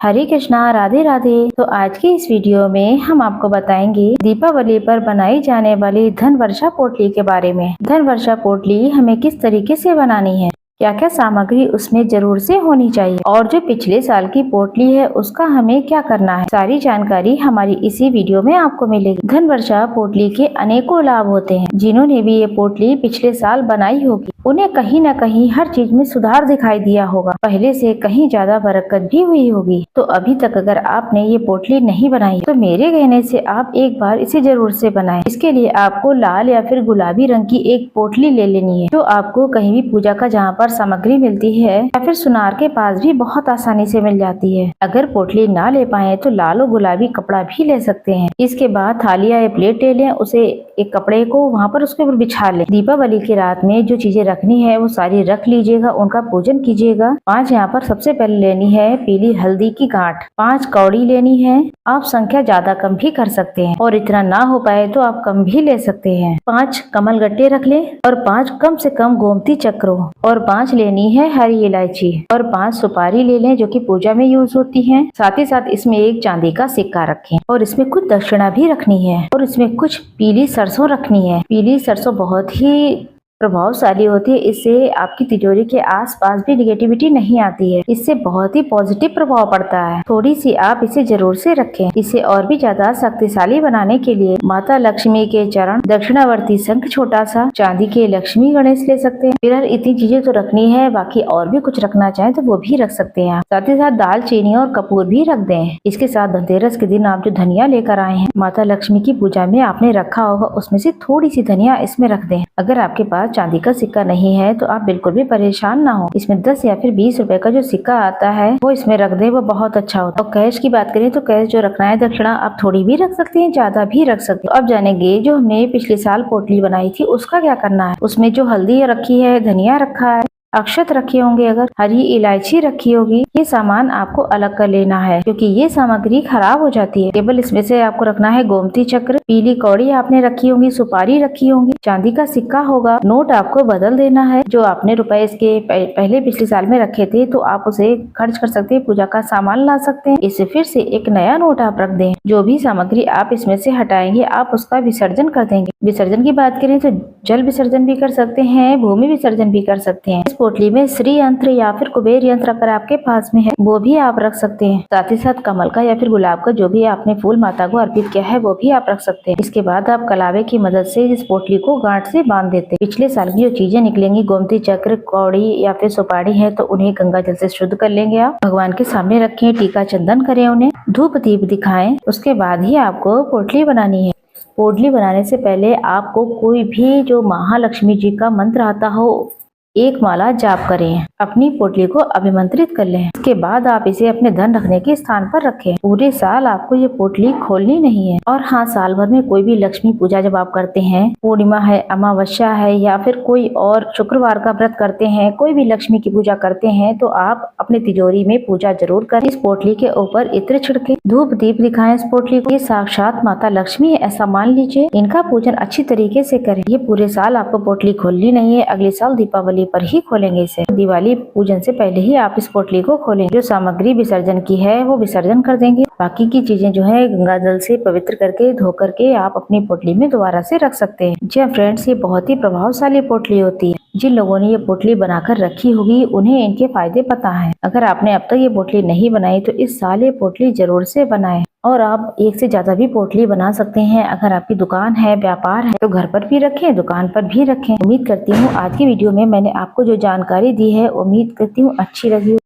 हरे कृष्णा, राधे राधे। तो आज की इस वीडियो में हम आपको बताएंगे दीपावली पर बनाई जाने वाली धन वर्षा पोटली के बारे में। धन वर्षा पोटली हमें किस तरीके से बनानी है, क्या क्या सामग्री उसमें जरूर से होनी चाहिए और जो पिछले साल की पोटली है उसका हमें क्या करना है, सारी जानकारी हमारी इसी वीडियो में आपको मिलेगी। धन वर्षा पोटली के अनेकों लाभ होते हैं। जिन्होंने भी ये पोटली पिछले साल बनाई होगी उन्हें कहीं न कहीं हर चीज में सुधार दिखाई दिया होगा, पहले से कहीं ज्यादा बरकत भी हुई होगी। तो अभी तक अगर आपने ये पोटली नहीं बनाई तो मेरे कहने से आप एक बार इसे जरूर से बनाएं। इसके लिए आपको लाल या फिर गुलाबी रंग की एक पोटली ले लेनी है, जो आपको कहीं भी पूजा का जहाँ पर सामग्री मिलती है या फिर सुनार के पास भी बहुत आसानी से मिल जाती है। अगर पोटली ना ले पाए तो लाल और गुलाबी कपड़ा भी ले सकते हैं। इसके बाद थाली या प्लेट ले लें, उसे एक कपड़े को वहाँ पर उसके ऊपर बिछा लें। दीपावली की रात में जो चीजें रखनी है वो सारी रख लीजिएगा, उनका पूजन कीजिएगा। 5 यहाँ पर सबसे पहले लेनी है पीली हल्दी की गांठ, 5 कौड़ी लेनी है। आप संख्या ज्यादा कम भी कर सकते हैं और इतना ना हो पाए तो आप कम भी ले सकते हैं। 5 कमल गट्टे रख ले और 5 कम से कम गोमती चक्रों और 5 लेनी है हरी इलायची और 5 सुपारी ले लें जो कि पूजा में यूज होती है। साथ ही साथ इसमें एक चांदी का सिक्का रखें और इसमें कुछ दक्षिणा भी रखनी है और इसमें कुछ पीली सरसों रखनी है। पीली सरसों बहुत ही प्रभावशाली होती है, इससे आपकी तिजोरी के आसपास भी निगेटिविटी नहीं आती है, इससे बहुत ही पॉजिटिव प्रभाव पड़ता है। थोड़ी सी आप इसे जरूर से रखें। इसे और भी ज्यादा शक्तिशाली बनाने के लिए माता लक्ष्मी के चरण, दक्षिणावर्ती शंख छोटा सा, चांदी के लक्ष्मी गणेश ले सकते हैं। फिर इतनी चीजें तो रखनी है, बाकी और भी कुछ रखना चाहें तो वो भी रख सकते हैं। साथ ही साथ दालचीनी और कपूर भी रख दें। इसके साथ धनतेरस के दिन आप जो धनिया लेकर आए हैं माता लक्ष्मी की पूजा में आपने रखा होगा, उसमें से थोड़ी सी धनिया इसमें रख दें। अगर आपके पास चांदी का सिक्का नहीं है तो आप बिल्कुल भी परेशान ना हो, इसमें 10 या फिर 20 रुपए का जो सिक्का आता है वो इसमें रख दे, वो बहुत अच्छा होता है। और कैश की बात करें तो कैश जो रखना है दक्षिणा आप थोड़ी भी रख सकते हैं, ज्यादा भी रख सकते हैं। अब जानेंगे जो हमने पिछले साल पोटली बनाई थी उसका क्या करना है। उसमें जो हल्दी रखी है, धनिया रखा है, अक्षत रखे होंगे, अगर हरी इलायची रखी होगी, ये सामान आपको अलग कर लेना है क्योंकि ये सामग्री खराब हो जाती है। केवल इसमें से आपको रखना है गोमती चक्र, पीली कौड़ी आपने रखी होंगी, सुपारी रखी होंगी, चांदी का सिक्का होगा। नोट आपको बदल देना है, जो आपने रुपए इसके पहले पिछले साल में रखे थे तो आप उसे खर्च कर सकते हैं, पूजा का सामान ला सकते हैं। इससे फिर से एक नया नोट आप रख दें। जो भी सामग्री आप इसमें से हटाएंगे आप उसका विसर्जन कर देंगे। विसर्जन की बात करें तो जल विसर्जन भी कर सकते हैं, भूमि विसर्जन भी कर सकते हैं। पोटली में श्री यंत्र या फिर कुबेर यंत्र अगर आपके पास में है वो भी आप रख सकते हैं। साथ ही साथ कमल का या फिर गुलाब का जो भी आपने फूल माता को अर्पित किया है वो भी आप रख सकते हैं। इसके बाद आप कलावे की मदद से इस पोटली को गांठ से बांध देते हैं। पिछले साल की जो चीजें निकलेंगी, गोमती चक्र, कौड़ी या फिर सुपारी है, तो उन्हें गंगा जल से शुद्ध कर लेंगे। आप भगवान के सामने रखें, टीका चंदन करें, उन्हें धूप दीप दिखाएं। उसके बाद ही आपको पोटली बनानी है। पोटली बनाने से पहले आपको कोई भी जो महालक्ष्मी जी का मंत्र आता हो एक माला जाप करें, अपनी पोटली को अभिमंत्रित कर लें। इसके बाद आप इसे अपने धन रखने के स्थान पर रखें। पूरे साल आपको ये पोटली खोलनी नहीं है। और हाँ, साल भर में कोई भी लक्ष्मी पूजा जब आप करते हैं, पूर्णिमा है, अमावस्या है या फिर कोई और शुक्रवार का व्रत करते हैं, कोई भी लक्ष्मी की पूजा करते हैं तो आप अपनी तिजोरी में पूजा जरूर करें। इस पोटली के ऊपर इत्र छिड़के, धूप दीप दिखाएं इस पोटली को। ये साक्षात माता लक्ष्मी है ऐसा मान लीजिए। इनका पूजन अच्छी तरीके से करें। ये पूरे साल आपको पोटली खोलनी नहीं है, अगले साल दीपावली पर ही खोलेंगे इसे। दिवाली पूजन से पहले ही आप इस पोटली को खोलें। जो सामग्री विसर्जन की है वो विसर्जन कर देंगे। बाकी की चीजें जो है गंगा जल से पवित्र करके धो करके आप अपनी पोटली में दोबारा से रख सकते हैं। जी फ्रेंड्स, ये बहुत ही प्रभावशाली पोटली होती है। जिन लोगों ने ये पोटली बनाकर रखी होगी उन्हें इनके फायदे पता है। अगर आपने अब तक ये पोटली नहीं बनाई तो इस साल ये पोटली जरूर से बनाएं। और आप एक से ज्यादा भी पोटली बना सकते हैं। अगर आपकी दुकान है, व्यापार है तो घर पर भी रखें, दुकान पर भी रखें। उम्मीद करती हूँ आज की वीडियो में मैंने आपको जो जानकारी दी है उम्मीद करती हूँ अच्छी लगी।